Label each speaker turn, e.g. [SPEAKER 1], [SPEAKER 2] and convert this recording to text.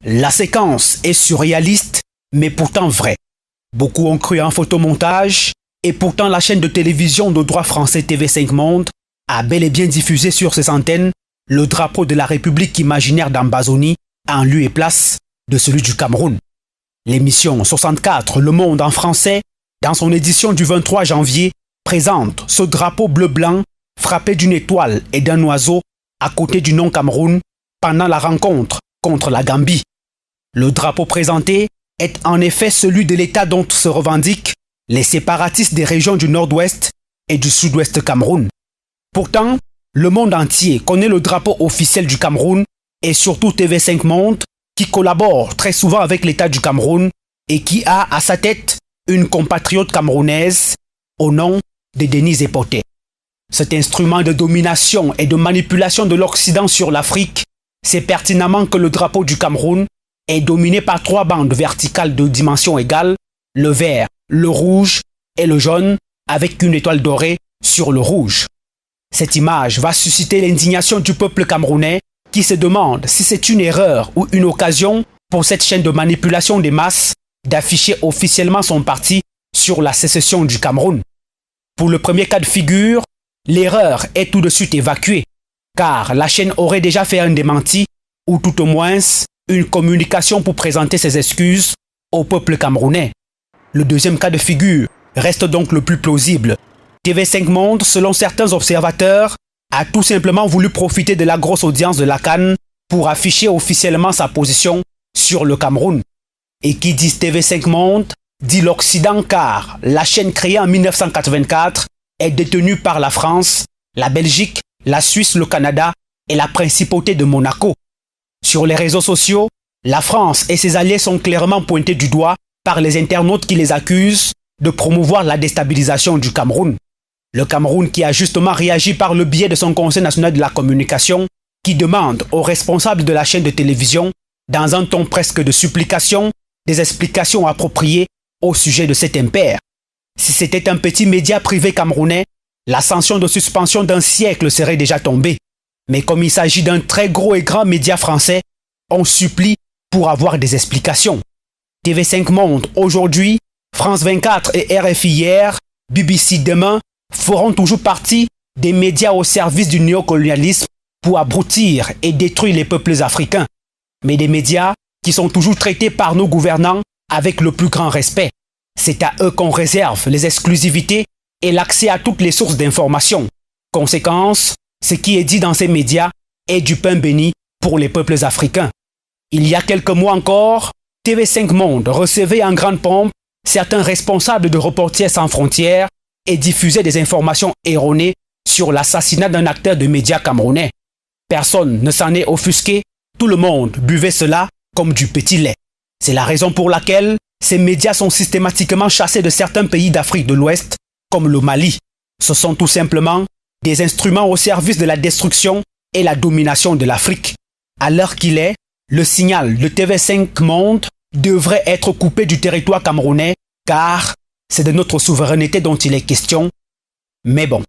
[SPEAKER 1] La séquence est surréaliste, mais pourtant vraie. Beaucoup ont cru à un photomontage, et pourtant la chaîne de télévision de droit français TV5 Monde a bel et bien diffusé sur ses antennes le drapeau de la République imaginaire d'Ambazonie en lieu et place de celui du Cameroun. L'émission 64 Le Monde en français, dans son édition du 23 janvier, présente ce drapeau bleu-blanc frappé d'une étoile et d'un oiseau à côté du nom Cameroun pendant la rencontre contre la Gambie. Le drapeau présenté est en effet celui de l'État dont se revendiquent les séparatistes des régions du Nord-Ouest et du Sud-Ouest Cameroun. Pourtant, le monde entier connaît le drapeau officiel du Cameroun et surtout TV5 Monde qui collabore très souvent avec l'État du Cameroun et qui a à sa tête une compatriote camerounaise au nom de Denise Epoté. Cet instrument de domination et de manipulation de l'Occident sur l'Afrique sait pertinemment que le drapeau du Cameroun est dominé par 3 bandes verticales de dimension égale, le vert, le rouge et le jaune, avec une étoile dorée sur le rouge. Cette image va susciter l'indignation du peuple camerounais qui se demande si c'est une erreur ou une occasion pour cette chaîne de manipulation des masses d'afficher officiellement son parti sur la sécession du Cameroun. Pour le premier cas de figure, l'erreur est tout de suite évacuée, car la chaîne aurait déjà fait un démenti, ou tout au moins une communication pour présenter ses excuses au peuple camerounais. Le deuxième cas de figure reste donc le plus plausible. TV5 Monde, selon certains observateurs, a tout simplement voulu profiter de la grosse audience de la CAN pour afficher officiellement sa position sur le Cameroun. Et qui dit TV5 Monde, dit l'Occident car la chaîne créée en 1984 est détenue par la France, la Belgique, la Suisse, le Canada et la Principauté de Monaco. Sur les réseaux sociaux, la France et ses alliés sont clairement pointés du doigt par les internautes qui les accusent de promouvoir la déstabilisation du Cameroun. Le Cameroun qui a justement réagi par le biais de son Conseil national de la communication qui demande aux responsables de la chaîne de télévision, dans un ton presque de supplication, des explications appropriées au sujet de cet impair. Si c'était un petit média privé camerounais, la sanction de suspension d'1 siècle serait déjà tombée. Mais comme il s'agit d'un très gros et grand média français, on supplie pour avoir des explications. TV5 Monde aujourd'hui, France 24 et RFI hier, BBC demain, feront toujours partie des médias au service du néocolonialisme pour abrutir et détruire les peuples africains. Mais des médias qui sont toujours traités par nos gouvernants avec le plus grand respect. C'est à eux qu'on réserve les exclusivités et l'accès à toutes les sources d'information. Conséquence, ce qui est dit dans ces médias est du pain béni pour les peuples africains. Il y a quelques mois encore, TV5 Monde recevait en grande pompe certains responsables de Reporters sans frontières et diffusait des informations erronées sur l'assassinat d'un acteur de médias camerounais. Personne ne s'en est offusqué, tout le monde buvait cela comme du petit lait. C'est la raison pour laquelle ces médias sont systématiquement chassés de certains pays d'Afrique de l'Ouest, comme le Mali. Ce sont tout simplement des instruments au service de la destruction et la domination de l'Afrique. À l'heure qu'il est, le signal de TV5 Monde devrait être coupé du territoire camerounais car c'est de notre souveraineté dont il est question. Mais bon,